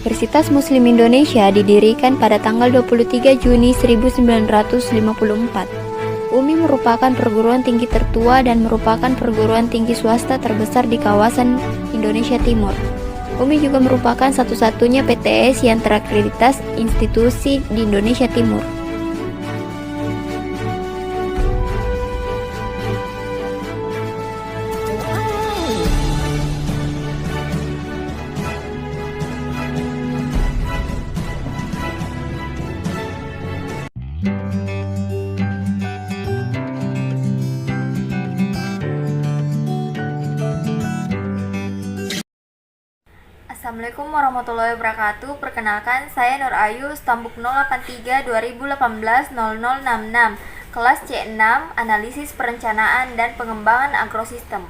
Universitas Muslim Indonesia didirikan pada tanggal 23 Juni 1954. UMI merupakan perguruan tinggi tertua dan merupakan perguruan tinggi swasta terbesar di kawasan Indonesia Timur. UMI juga merupakan satu-satunya PTS yang terakreditasi institusi di Indonesia Timur. Assalamualaikum warahmatullahi wabarakatuh. Perkenalkan, saya Nur Ayu, stambuk 083 2018 0066, kelas C6, Analisis Perencanaan dan Pengembangan Agrosistem.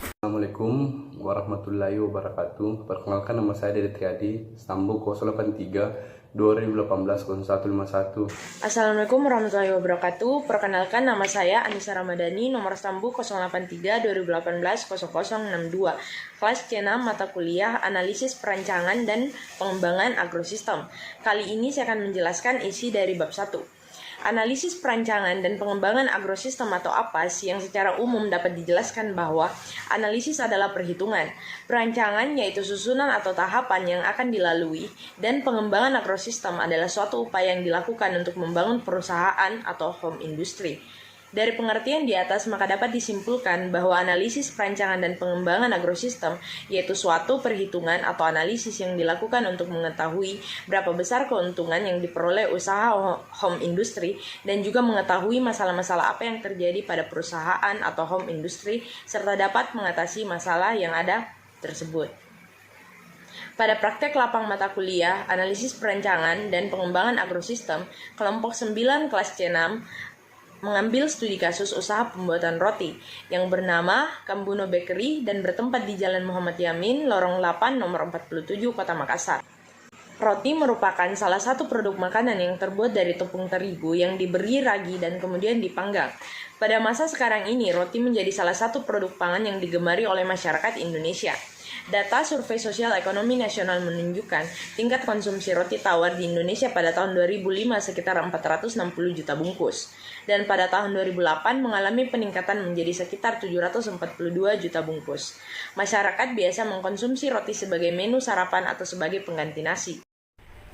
Assalamualaikum warahmatullahi wabarakatuh. Perkenalkan, nama saya Dede Triadi, stambuk 083 2018 0151. Assalamualaikum warahmatullahi wabarakatuh. Perkenalkan, nama saya Anissa Ramadhani, nomor stambuk 083 2018 0062, kelas C6, mata kuliah Analisis Perencanaan dan Pengembangan Agrosistem. Kali ini saya akan menjelaskan isi dari bab 1. Analisis perancangan dan pengembangan agrosistem atau APAS, yang secara umum dapat dijelaskan bahwa analisis adalah perhitungan, perancangan yaitu susunan atau tahapan yang akan dilalui, dan pengembangan agrosistem adalah suatu upaya yang dilakukan untuk membangun perusahaan atau home industry. Dari pengertian di atas, maka dapat disimpulkan bahwa analisis perancangan dan pengembangan agrosistem yaitu suatu perhitungan atau analisis yang dilakukan untuk mengetahui berapa besar keuntungan yang diperoleh usaha home industry dan juga mengetahui masalah-masalah apa yang terjadi pada perusahaan atau home industry serta dapat mengatasi masalah yang ada tersebut. Pada praktek lapang mata kuliah Analisis Perancangan dan Pengembangan Agrosistem, kelompok 9 kelas C6 mengambil studi kasus usaha pembuatan roti yang bernama Kambuno Bakery dan bertempat di Jalan Muhammad Yamin, Lorong 8, nomor 47, Kota Makassar. Roti merupakan salah satu produk makanan yang terbuat dari tepung terigu yang diberi ragi dan kemudian dipanggang. Pada masa sekarang ini, roti menjadi salah satu produk pangan yang digemari oleh masyarakat Indonesia. Data Survei Sosial Ekonomi Nasional menunjukkan tingkat konsumsi roti tawar di Indonesia pada tahun 2005 sekitar 460 juta bungkus, dan pada tahun 2008 mengalami peningkatan menjadi sekitar 742 juta bungkus. Masyarakat biasa mengkonsumsi roti sebagai menu sarapan atau sebagai pengganti nasi.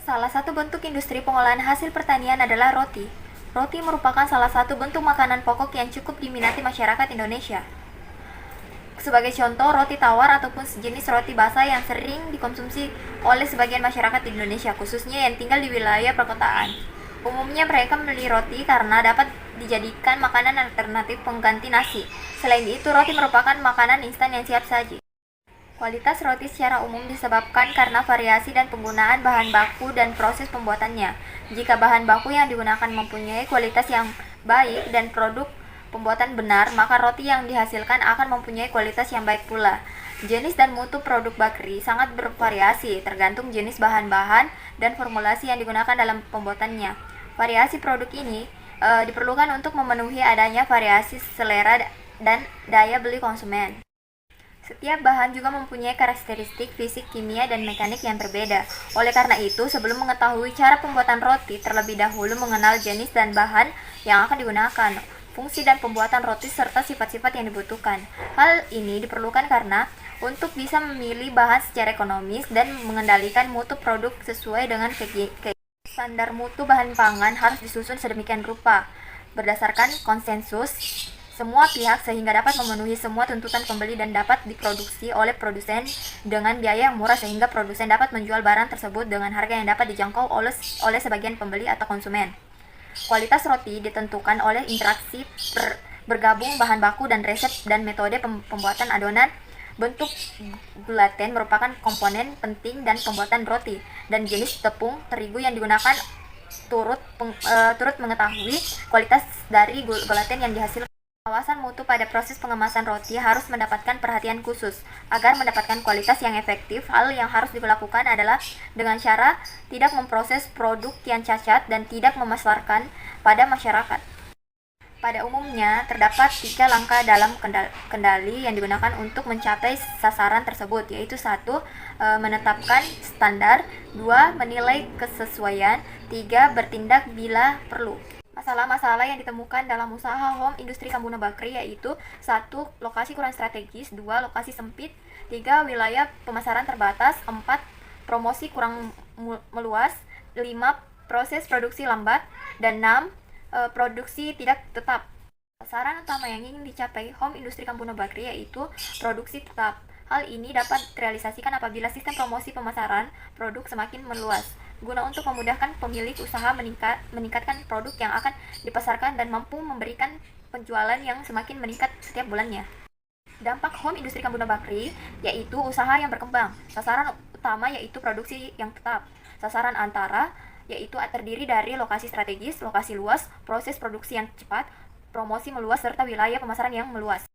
Salah satu bentuk industri pengolahan hasil pertanian adalah roti. Roti merupakan salah satu bentuk makanan pokok yang cukup diminati masyarakat Indonesia. Sebagai contoh, roti tawar ataupun sejenis roti basah yang sering dikonsumsi oleh sebagian masyarakat di Indonesia, khususnya yang tinggal di wilayah perkotaan. Umumnya mereka membeli roti karena dapat dijadikan makanan alternatif pengganti nasi. Selain itu, roti merupakan makanan instan yang siap saji. Kualitas roti secara umum disebabkan karena variasi dan penggunaan bahan baku dan proses pembuatannya. Jika bahan baku yang digunakan mempunyai kualitas yang baik dan produk pembuatan benar, maka roti yang dihasilkan akan mempunyai kualitas yang baik pula. Jenis dan mutu produk bakery sangat bervariasi, tergantung jenis bahan-bahan dan formulasi yang digunakan dalam pembuatannya. Variasi produk ini diperlukan untuk memenuhi adanya variasi selera dan daya beli konsumen. Setiap bahan juga mempunyai karakteristik fisik, kimia, dan mekanik yang berbeda. Oleh karena itu, sebelum mengetahui cara pembuatan roti, terlebih dahulu mengenal jenis dan bahan yang akan digunakan, fungsi dan pembuatan roti, serta sifat-sifat yang dibutuhkan. Hal ini diperlukan karena untuk bisa memilih bahan secara ekonomis dan mengendalikan mutu produk sesuai dengan standar mutu bahan pangan harus disusun sedemikian rupa, berdasarkan konsensus semua pihak sehingga dapat memenuhi semua tuntutan pembeli dan dapat diproduksi oleh produsen dengan biaya yang murah sehingga produsen dapat menjual barang tersebut dengan harga yang dapat dijangkau oleh sebagian pembeli atau konsumen. Kualitas roti ditentukan oleh interaksi bergabung bahan baku dan resep dan metode pembuatan adonan. Bentuk gluten merupakan komponen penting dan pembuatan roti, dan jenis tepung terigu yang digunakan turut mengetahui kualitas dari gluten yang dihasilkan. Pengawasan mutu pada proses pengemasan roti harus mendapatkan perhatian khusus. Agar mendapatkan kualitas yang efektif, hal yang harus dilakukan adalah dengan cara tidak memproses produk yang cacat dan tidak memasarkan pada masyarakat. Pada umumnya, terdapat 3 langkah dalam kendali yang digunakan untuk mencapai sasaran tersebut, yaitu 1. Menetapkan standar, 2. Menilai kesesuaian, 3. Bertindak bila perlu. Masalah-masalah yang ditemukan dalam usaha home industri Kambuna Bakri yaitu 1. Lokasi kurang strategis, 2. Lokasi sempit, 3. Wilayah pemasaran terbatas, 4. Promosi kurang meluas, 5. Proses produksi lambat, dan 6. Produksi tidak tetap. Sasaran utama yang ingin dicapai home industri Kambuna Bakri yaitu produksi tetap. Hal ini dapat direalisasikan apabila sistem promosi pemasaran produk semakin meluas, guna untuk memudahkan pemilik usaha meningkatkan produk yang akan dipasarkan dan mampu memberikan penjualan yang semakin meningkat setiap bulannya. Dampak home industri Kambuna Bakri yaitu usaha yang berkembang. Sasaran utama yaitu produksi yang tetap. Sasaran antara yaitu terdiri dari lokasi strategis, lokasi luas, proses produksi yang cepat, promosi meluas, serta wilayah pemasaran yang meluas.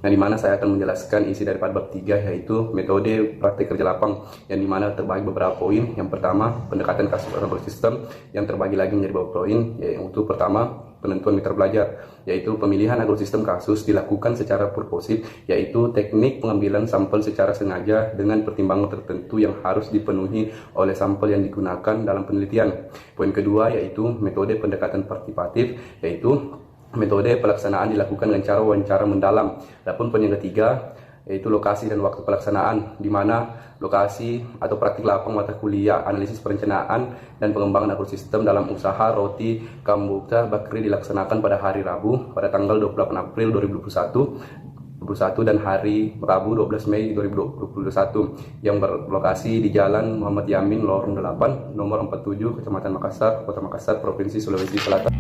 Yang dimana saya akan menjelaskan isi daripada bab 3 yaitu metode praktik kerja lapang, yang dimana terbagi beberapa poin. Yang pertama, pendekatan kasus agrosistem yang terbagi lagi menjadi beberapa poin, yaitu pertama, penentuan mitra belajar, yaitu pemilihan agrosistem kasus dilakukan secara purposif, yaitu teknik pengambilan sampel secara sengaja dengan pertimbangan tertentu yang harus dipenuhi oleh sampel yang digunakan dalam penelitian. Poin kedua yaitu metode pendekatan partipatif, yaitu metode pelaksanaan dilakukan dengan cara wawancara mendalam. Adapun poin yang ketiga yaitu lokasi dan waktu pelaksanaan, di mana lokasi atau praktik lapang mata kuliah analisis perencanaan dan pengembangan agrosistem dalam usaha roti Kambuna Bakri dilaksanakan pada hari Rabu pada tanggal 28 April 2021 dan hari Rabu 12 Mei 2021 yang berlokasi di Jalan Muhammad Yamin, Lorong 8, nomor 47, Kecamatan Makassar, Kota Makassar, Provinsi Sulawesi Selatan.